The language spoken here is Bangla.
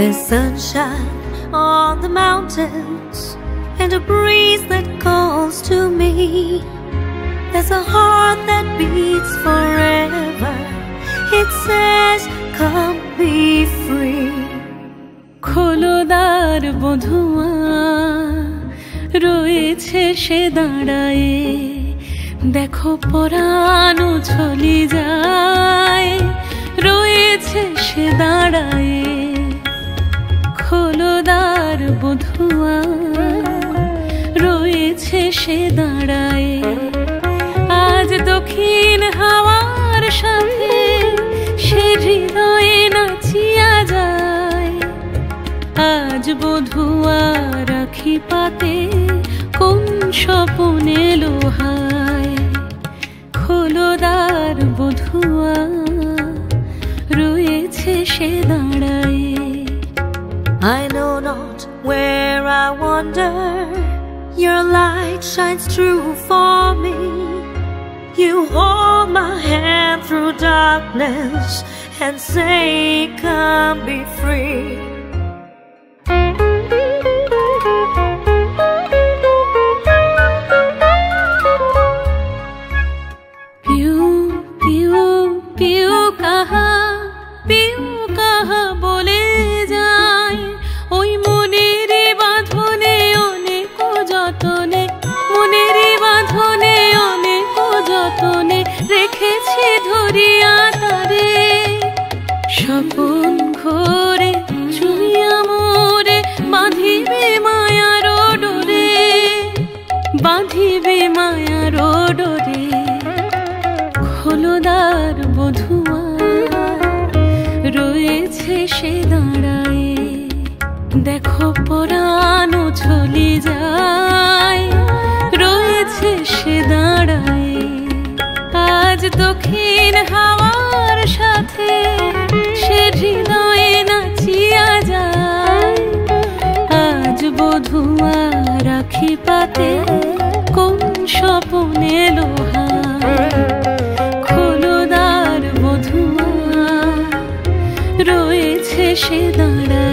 There's sunshine on the mountains and a breeze that calls to me. There's a heart that beats forever. It says, come be free. খোলো দ্বার বধুয়া, রয়েছে সে দাঁড়ায়ে, দেখো পরাণ চলি যায়, রয়েছে সে দাঁড়ায়ে। খোলো দ্বার বধুয়া, রয়েছে সে দাঁড়ায়ে। আজ দক্ষিণ হাওয়ার সাথে সে হৃদয়ে নাচিয়া যায়। আজ বধুয়া রাখি পাতে কোন স্বপনে লোহায়। খোলো দ্বার বধুয়া, রয়েছে সে দাঁড়ায়ে। I know not where I wander, your light shines through for me. You hold my hand through darkness and say, come be free. पियू पियू पियू कहा बोले যায় ওই মনেরই বাঁধনে অনেক যতনে, মনেরই বাঁধনে অনেক যতনে রেখেছি ধরিয়া তারে। স্বপন ঘোরে চুইয়া মোরে বাঁধিবে মায়ার ডোরে, বাঁধিবে মায়ার ডোরে। খোলো দ্বার বধুয়া, রয়েছে সে দাঁড়ায়ে, দেখো পরাণ চলি যায়, রয়েছে সে দাঁড়ায়ে। আজ দক্ষিণ হাওয়ার সাথে সে হৃদয়ে নাচিয়া যায়। আজ বধুয়া রাখি পাতে কোন স্বপনে লোহায়। খোলো দ্বার বধুয়া, রয়েছে সে দাঁড়ায়।